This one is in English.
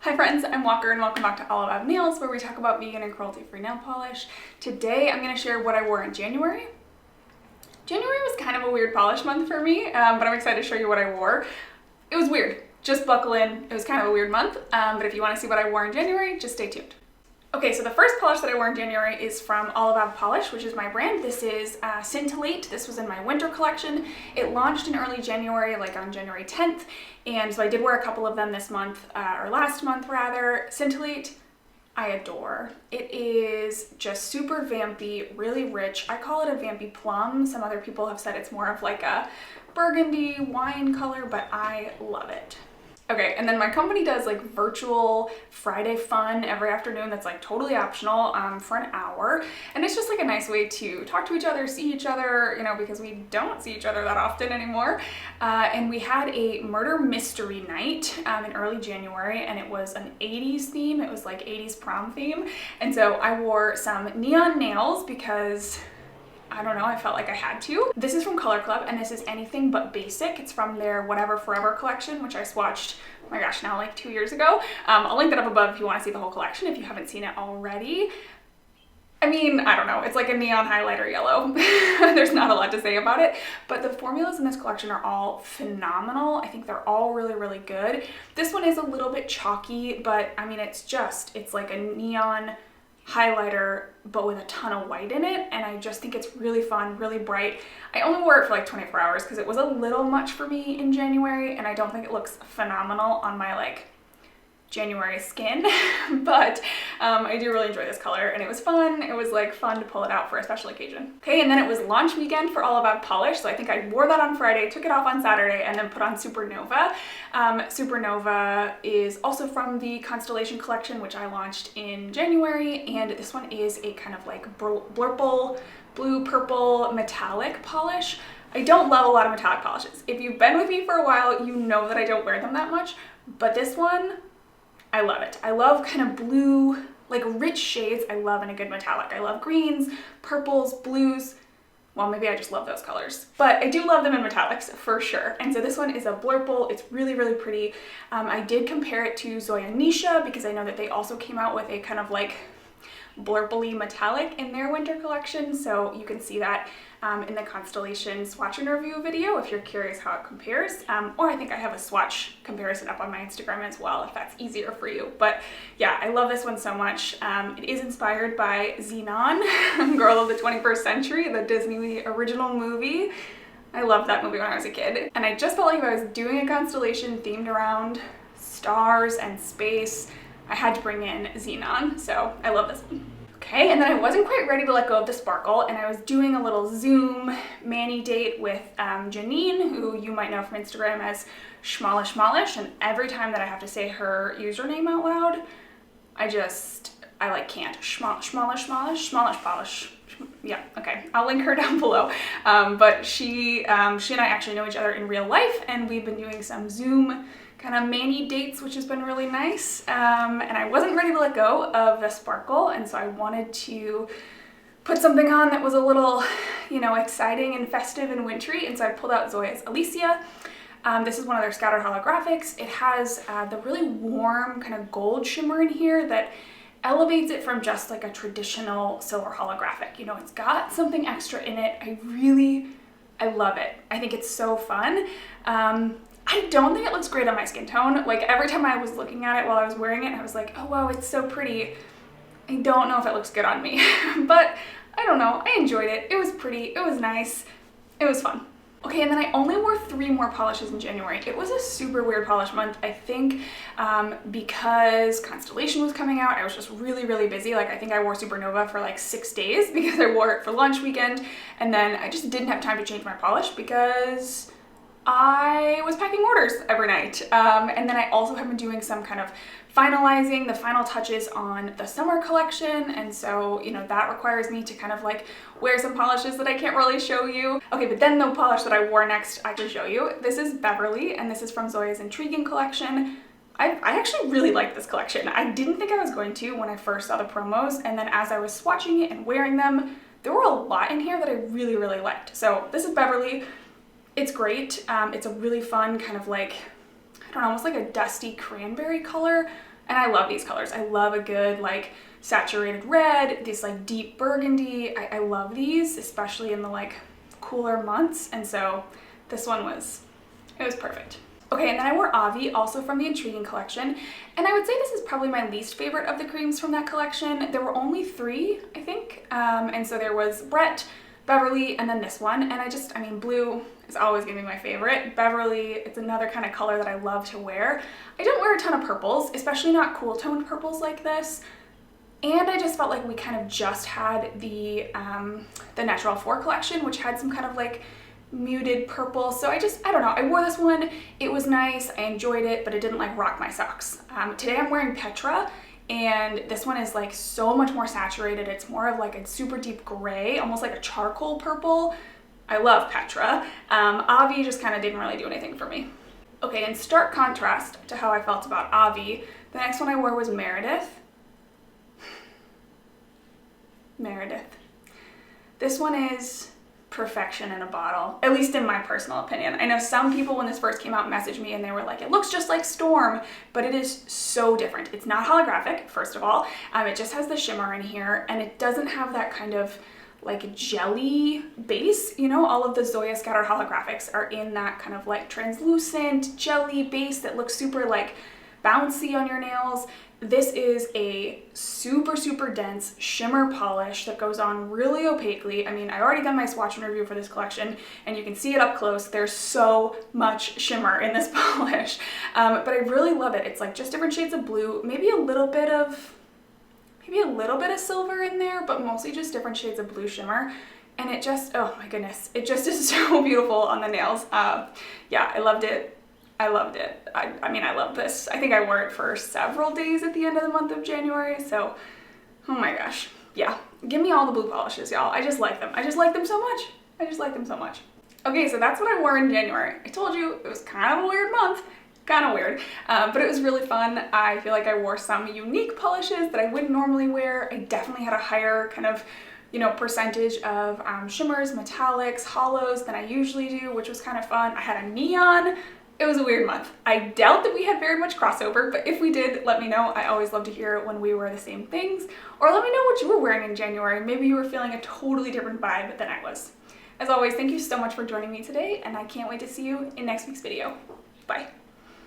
Hi friends, I'm Walker and welcome back to Olive Ave Nails, where we talk about vegan and cruelty-free nail polish. Today I'm going to share what I wore in January. January was kind of a weird polish month for me, but I'm excited to show you what I wore. It was weird. Just buckle in. It was kind of a weird month, but if you want to see what I wore in January, just stay tuned. Okay, so the first polish that I wore in January is from Olive Ave Polish, which is my brand. This is Scintillate. This was in my winter collection. It launched in early January, like on January 10th, and so I did wear a couple of them this month, or last month rather. Scintillate, I adore. It is just super vampy, really rich. I call it a vampy plum. Some other people have said it's more of like a burgundy wine color, but I love it. Okay, and then my company does like virtual Friday fun every afternoon that's like totally optional for an hour. And it's just like a nice way to talk to each other, see each other, you know, because we don't see each other that often anymore. And we had a murder mystery night in early January, and it was an 80s theme. It was like 80s prom theme. And so I wore some neon nails because I don't know, I felt like I had to. This is from Color Club, and this is Anything But Basic. It's from their Whatever Forever collection, which I swatched, oh my gosh, now like 2 years ago. I'll link that up above if you want to see the whole collection, if you haven't seen it already. I mean, I don't know, it's like a neon highlighter yellow. There's not a lot to say about it, but the formulas in this collection are all phenomenal. I think they're all really, really good. This one is a little bit chalky, but I mean, it's like a neon highlighter but with a ton of white in it, and I just think it's really fun, really bright. I only wore it for like 24 hours because it was a little much for me in January, and I don't think it looks phenomenal on my like January skin, but I do really enjoy this color, and it was fun. It was like fun to pull it out for a special occasion. Okay, and then it was launch weekend for Olive Ave Polish, so I think I wore that on Friday, took it off on Saturday, and then put on Supernova. Supernova is also from the Constellation collection, which I launched in January, and this one is a kind of like blurple, blue-purple metallic polish. I don't love a lot of metallic polishes. If you've been with me for a while, you know that I don't wear them that much, but this one, I love it. I love kind of blue, like rich shades. I love in a good metallic. I love greens, purples, blues. Well, maybe I just love those colors, but I do love them in metallics for sure. And so this one is a blurple. It's really, really pretty. I did compare it to Zoya Alicia because I know that they also came out with a kind of like blurply metallic in their winter collection. So you can see that in the Constellation swatch and review video if you're curious how it compares. Or I think I have a swatch comparison up on my Instagram as well if that's easier for you. But yeah, I love this one so much. It is inspired by Xenon, Girl of the 21st Century, the Disney original movie. I loved that movie when I was a kid. And I just felt like if I was doing a constellation themed around stars and space, I had to bring in Xenon, so I love this one. Okay, and then I wasn't quite ready to let go of the sparkle, and I was doing a little Zoom mani date with Janine, who you might know from Instagram as Schmalish, and every time that I have to say her username out loud, I like can't. Schmalish polish. Yeah, okay, I'll link her down below. But she and I actually know each other in real life, and we've been doing some Zoom kind of mani dates, which has been really nice. And I wasn't ready to let go of the sparkle, and so I wanted to put something on that was a little, you know, exciting and festive and wintry, and so I pulled out Zoya Alicia. This is one of their scattered holographics. It has the really warm kind of gold shimmer in here that elevates it from just like a traditional silver holographic. You know, it's got something extra in it. I love it. I think it's so fun. I don't think it looks great on my skin tone. Like every time I was looking at it while I was wearing it, I was like, oh wow, it's so pretty. I don't know if it looks good on me, but I don't know. I enjoyed it. It was pretty, it was nice, it was fun. Okay, and then I only wore 3 more polishes in January. It was a super weird polish month, I think, because Constellation was coming out. I was just really, really busy. Like I think I wore Supernova for like 6 days because I wore it for launch weekend, and then I just didn't have time to change my polish because I was packing orders every night. And then I also have been doing some kind of finalizing the final touches on the summer collection, and so, you know, that requires me to kind of like wear some polishes that I can't really show you. Okay, but then the polish that I wore next I can show you. This is Beverly, and this is from Zoya's Intriguing collection. I actually really like this collection. I didn't think I was going to when I first saw the promos, and then as I was swatching it and wearing them, there were a lot in here that I really, really liked. So this is Beverly. It's great. It's a really fun kind of like, I don't know, almost like a dusty cranberry color. And I love these colors. I love a good like saturated red, this like deep burgundy. I love these, especially in the like cooler months. And so this one was perfect. Okay, and then I wore Avi, also from the Intriguing collection, and I would say this is probably my least favorite of the creams from that collection. There were only 3, I think, and so there was Brett, Beverly, and then this one, and I mean, blue is always gonna be my favorite. Beverly, it's another kind of color that I love to wear. I don't wear a ton of purples, especially not cool toned purples like this, and I just felt like we kind of just had the Natural 4 collection, which had some kind of like muted purple. So I don't know, I wore this one, it was nice, I enjoyed it, but it didn't like rock my socks. Today I'm wearing Petra, and this one is like so much more saturated. It's more of like a super deep gray, almost like a charcoal purple. I love Petra. Avi just kind of didn't really do anything for me. Okay, in stark contrast to how I felt about Avi, the next one I wore was Meredith. Meredith. This one is perfection in a bottle, at least in my personal opinion. I know some people when this first came out messaged me and they were like, it looks just like Storm, but it is so different. It's not holographic, first of all. It just has the shimmer in here, and it doesn't have that kind of like jelly base. You know, all of the Zoya Scatter holographics are in that kind of like translucent jelly base that looks super like bouncy on your nails. This is a super, super dense shimmer polish that goes on really opaquely. I mean, I already done my swatch and review for this collection, and you can see it up close. There's so much shimmer in this polish, but I really love it. It's like just different shades of blue, maybe a little bit of silver in there, but mostly just different shades of blue shimmer. And it just, oh my goodness, it just is so beautiful on the nails. Yeah, I loved it. I loved it. I mean, I love this. I think I wore it for several days at the end of the month of January, so, oh my gosh. Yeah, give me all the blue polishes, y'all. I just like them. I just like them so much. I just like them so much. Okay, so that's what I wore in January. I told you it was kind of a weird month. Kind of weird, but it was really fun. I feel like I wore some unique polishes that I wouldn't normally wear. I definitely had a higher kind of, you know, percentage of shimmers, metallics, hollows than I usually do, which was kind of fun. I had a neon. It was a weird month. I doubt that we had very much crossover, but if we did, let me know. I always love to hear when we wear the same things, or let me know what you were wearing in January. Maybe you were feeling a totally different vibe than I was. As always, thank you so much for joining me today, and I can't wait to see you in next week's video. Bye.